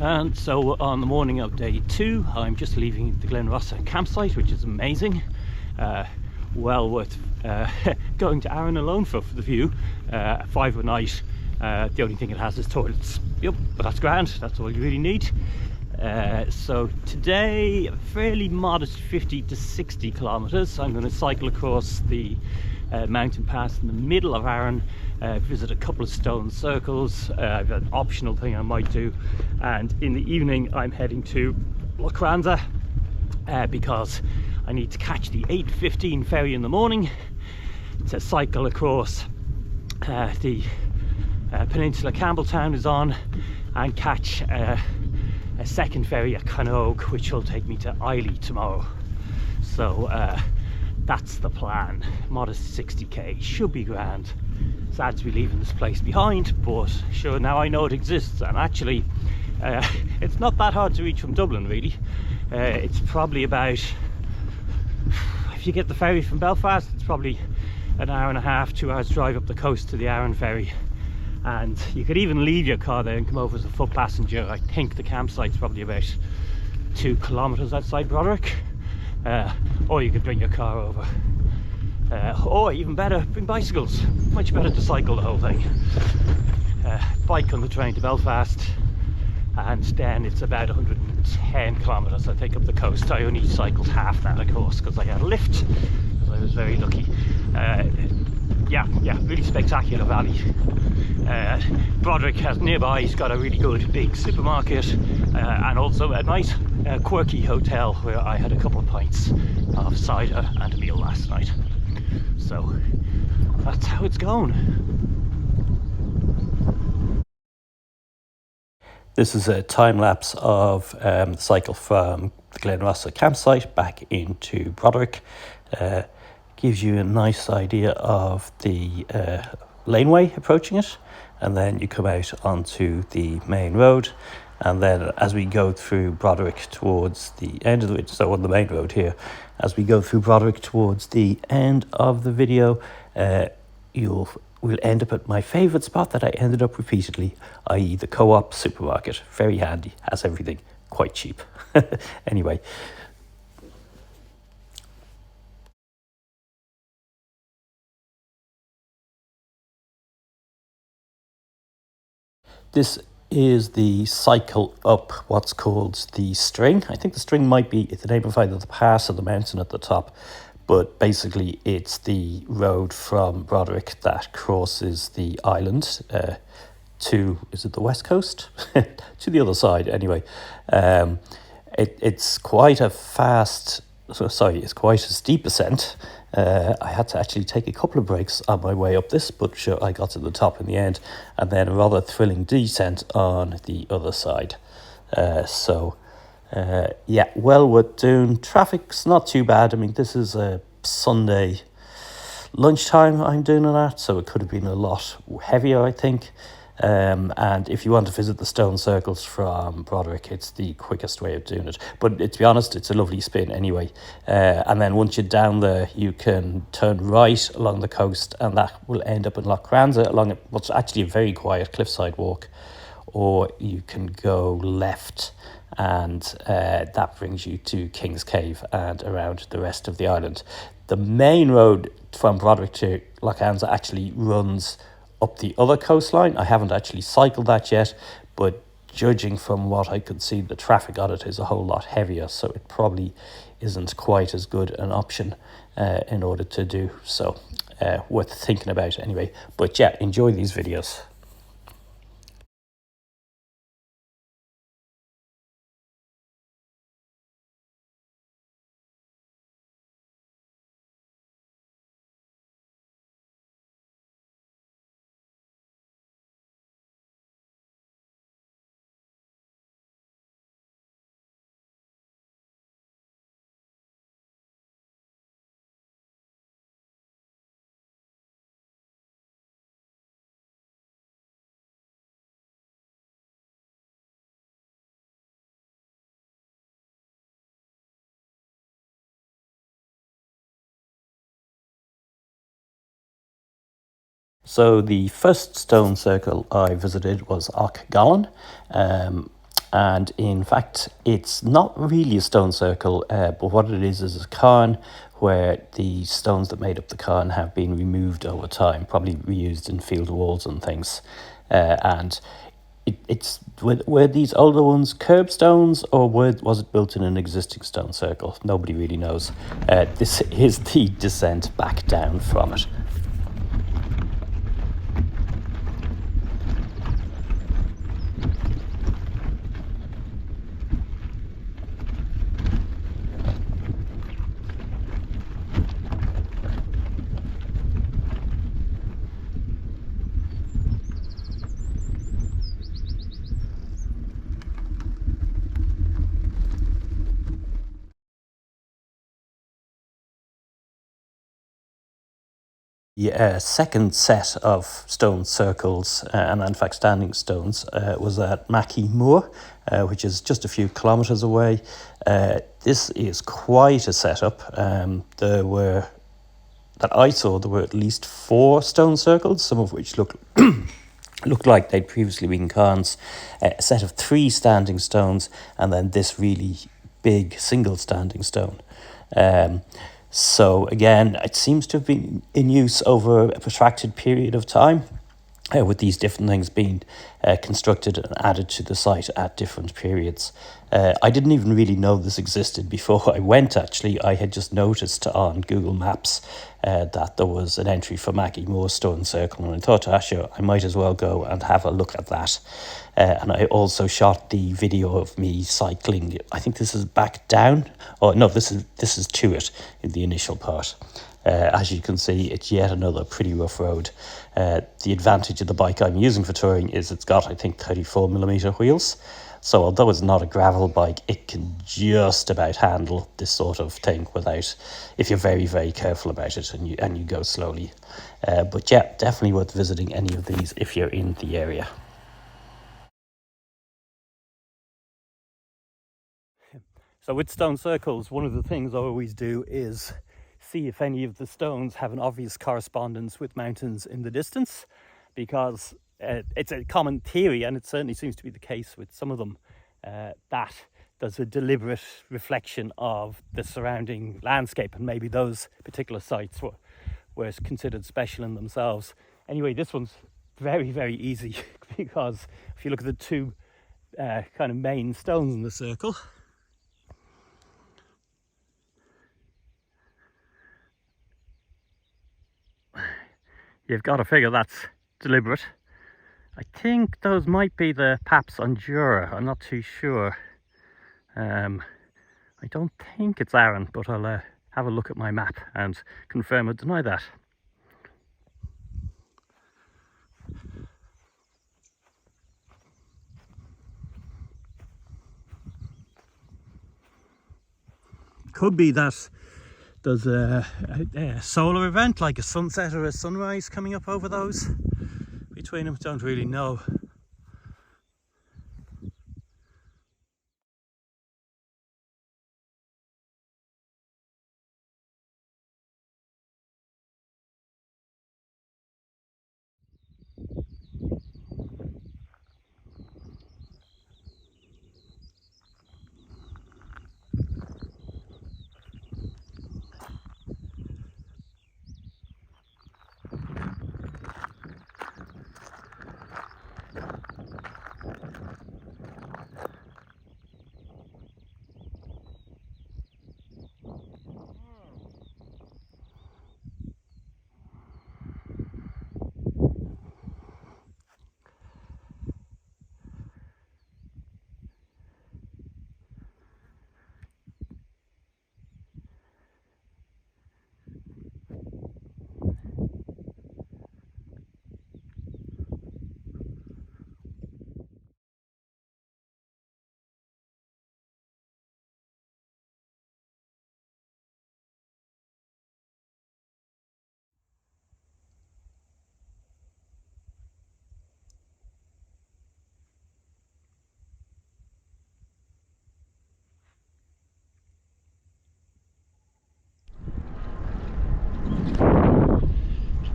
And so on the morning of day 2, I'm just leaving the Glen Rosa campsite, which is amazing. Well worth going to Arran alone for the view. 5 a night. The only thing it has is toilets. Yep, but that's grand. That's all you really need. So today, a fairly modest 50 to 60 kilometers. I'm going to cycle across the mountain pass in the middle of Arran, visit a couple of stone circles. I've an optional thing I might do, and in the evening I'm heading to Lochranza because I need to catch the 8:15 ferry in the morning to cycle across the Peninsula Campbelltown is on, and catch a second ferry at Cairn, which will take me to Ebike tomorrow. So that's the plan. Modest 60k, should be grand. Sad to be leaving this place behind, but sure, now I know it exists. And actually it's not that hard to reach from Dublin, really. It's probably about, if you get the ferry from Belfast, it's probably an hour and a half, 2 hours drive up the coast to the Arran ferry. And you could even leave your car there and come over as a foot passenger. I think the campsite's probably about 2 kilometers outside Broderick. Or you could bring your car over. Or even better, bring bicycles. Much better to cycle the whole thing. Bike on the train to Belfast, and then it's about 110 kilometers I take up the coast. I only cycled half that, of course, because I had a lift, because I was very lucky. Yeah, really spectacular valley. Broderick has nearby, he's got a really good big supermarket, and also a nice quirky hotel where I had a couple of pints of cider and a meal last night. So that's how it's going. This is a time lapse of the cycle from the Glen Rosa campsite back into Broderick. Gives you a nice idea of the laneway approaching it, and then you come out onto the main road, and then as we go through Broderick towards the end of the, so on the main road here, as we go through Broderick towards the end of the video, we'll end up at my favourite spot that I ended up repeatedly, i.e. the Co-op supermarket. Very handy, has everything, quite cheap. Anyway. This is the cycle up what's called the string. I think the string might be the name of either the pass or the mountain at the top, but basically it's the road from Broderick that crosses the island to, is it the west coast? To the other side, anyway. It's quite a it's quite a steep ascent. I had to actually take a couple of breaks on my way up this, but sure, I got to the top in the end, and then a rather thrilling descent on the other side. Yeah, well worth doing. Traffic's not too bad. I mean, this is a Sunday lunchtime I'm doing it at, so it could have been a lot heavier, I think. And if you want to visit the stone circles from Broderick, it's the quickest way of doing it. But to be honest, it's a lovely spin anyway. And then once you're down there, you can turn right along the coast, and that will end up in Lochranza along what's actually a very quiet cliffside walk. Or you can go left, and that brings you to King's Cave and around the rest of the island. The main road from Broderick to Lochranza actually runs up the other coastline. I haven't actually cycled that yet, but judging from what I could see, the traffic on it is a whole lot heavier, so it probably isn't quite as good an option in order to do so. Worth thinking about anyway. But yeah, enjoy these videos. So the first stone circle I visited was Gallen. And in fact, it's not really a stone circle, but what it is a cairn where the stones that made up the cairn have been removed over time, probably reused in field walls and things. And it's were these older ones curbstones, or was it built in an existing stone circle? Nobody really knows. This is the descent back down from it. The second set of stone circles, and in fact standing stones, was at Machrie Moor, which is just a few kilometres away. This is quite a setup. There were at least 4 stone circles, some of which looked like they'd previously been cairns. A set of 3 standing stones, and then this really big single standing stone. So again, it seems to have been in use over a protracted period of time, with these different things being constructed and added to the site at different periods. I didn't even really know this existed before I went, actually. I had just noticed on Google Maps that there was an entry for Machrie Moor Stone Circle, and I thought, sure, I might as well go and have a look at that. And I also shot the video of me cycling. I think this is back down. Oh no, this is to it in the initial part. As you can see, it's yet another pretty rough road. The advantage of the bike I'm using for touring is it's got, I think, 34mm wheels. So although it's not a gravel bike, it can just about handle this sort of thing without, if you're very, very careful about it and you go slowly. But yeah, definitely worth visiting any of these if you're in the area. So with stone circles, one of the things I always do is see if any of the stones have an obvious correspondence with mountains in the distance, because it's a common theory, and it certainly seems to be the case with some of them, that there's a deliberate reflection of the surrounding landscape, and maybe those particular sites were considered special in themselves. Anyway, this one's very, very easy because if you look at the 2 kind of main stones in the circle, you've got to figure that's deliberate. I think those might be the Paps on Jura. I'm not too sure. I don't think it's Arran, but I'll have a look at my map and confirm or deny that. Could be that there's a solar event, like a sunset or a sunrise coming up over those between them. Don't really know.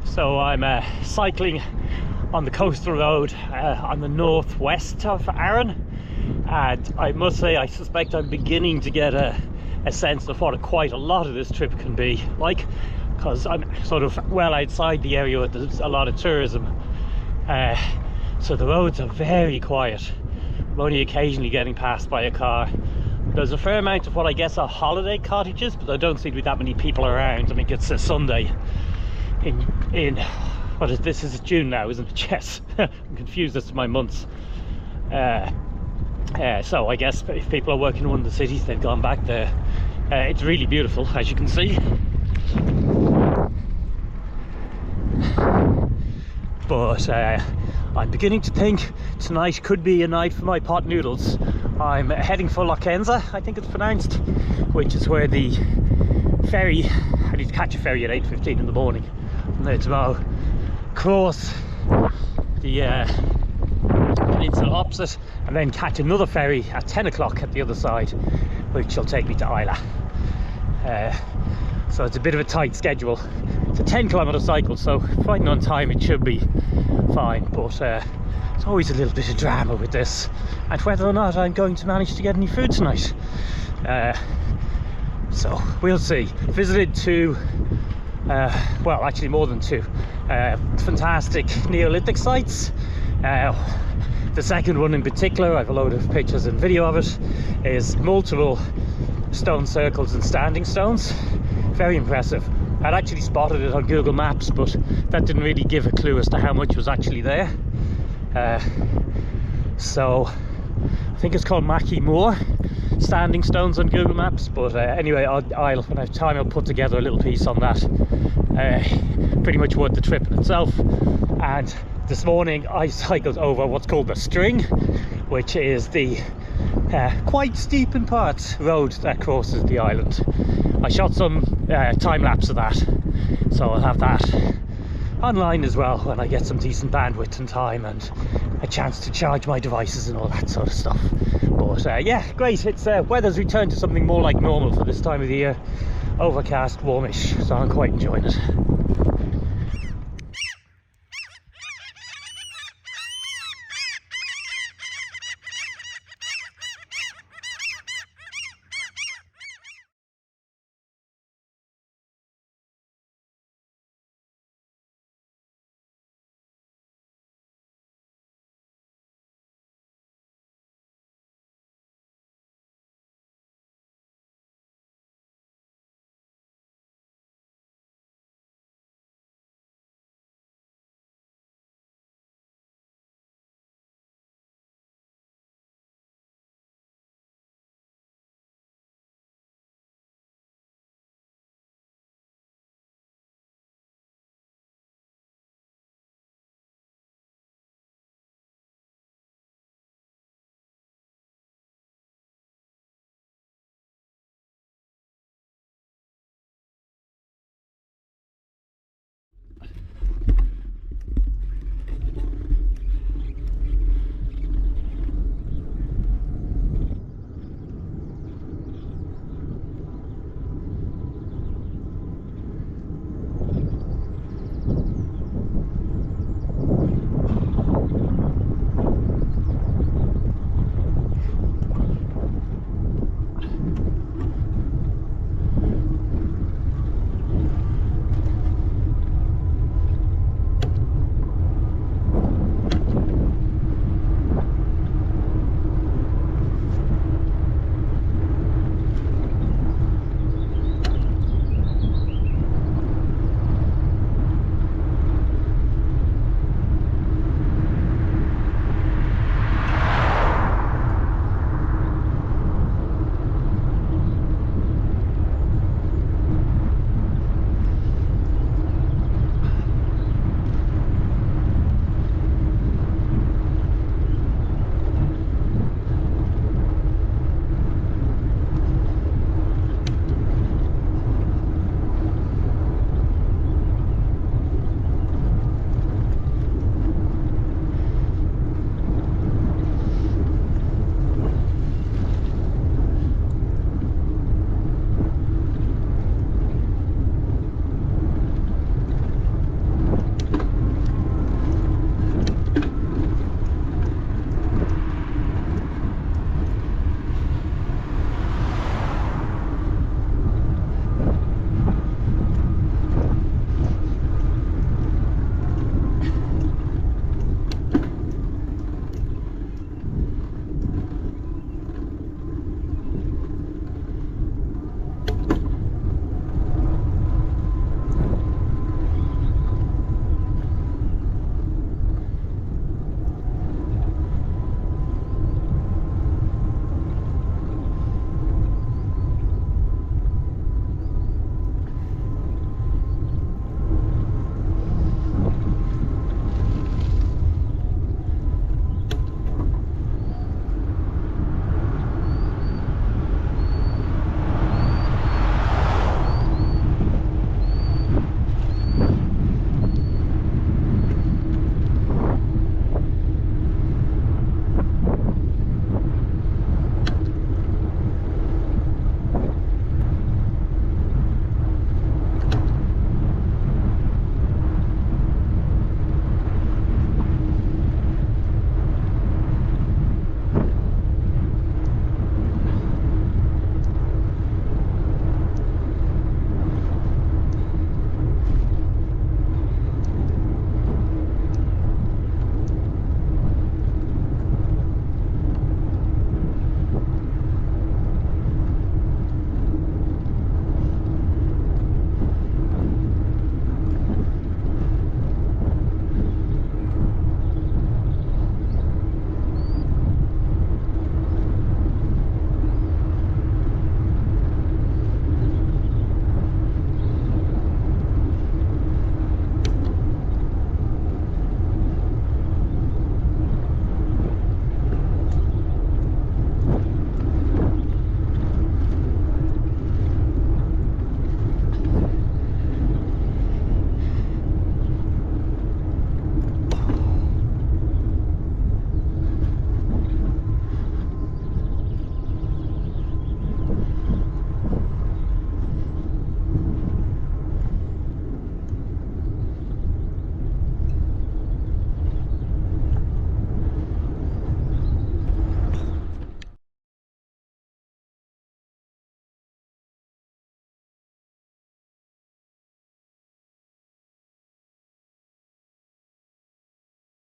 So I'm cycling on the coastal road on the northwest of Arran, and I must say I suspect I'm beginning to get a sense of what quite a lot of this trip can be like, because I'm sort of well outside the area where there's a lot of tourism, so the roads are very quiet. I'm only occasionally getting passed by a car. There's a fair amount of what I guess are holiday cottages, but I don't seem to be that many people around. I mean, it's a Sunday in what is this? Is June now, isn't it? Yes. I'm confused as to my months. So I guess if people are working in one of the cities, they've gone back there. It's really beautiful, as you can see. But I'm beginning to think tonight could be a night for my pot noodles. I'm heading for Lochranza, I think it's pronounced, which is where the ferry, I need to catch a ferry at 8:15 in the morning from there tomorrow, cross the peninsula opposite, and then catch another ferry at 10 o'clock at the other side, which will take me to Isla. So it's a bit of a tight schedule. It's a 10-kilometre cycle, so fighting on time it should be fine, but there's always a little bit of drama with this, and whether or not I'm going to manage to get any food tonight. So we'll see. Visited two, well actually more than two, fantastic Neolithic sites. The second one in particular, I have a load of pictures and video of it, is multiple stone circles and standing stones. Very impressive. I'd actually spotted it on Google Maps, but that didn't really give a clue as to how much was actually there. So I think it's called Machrie Moor, standing stones on Google Maps, but anyway, when I have time I'll put together a little piece on that. Pretty much worth the trip in itself. And this morning I cycled over what's called the String, which is the quite steep in parts road that crosses the island. I shot some time lapse of that, so I'll have that online as well when I get some decent bandwidth and time and a chance to charge my devices and all that sort of stuff. But yeah, great. It's weather's returned to something more like normal for this time of the year. Overcast, warmish, so I'm quite enjoying it.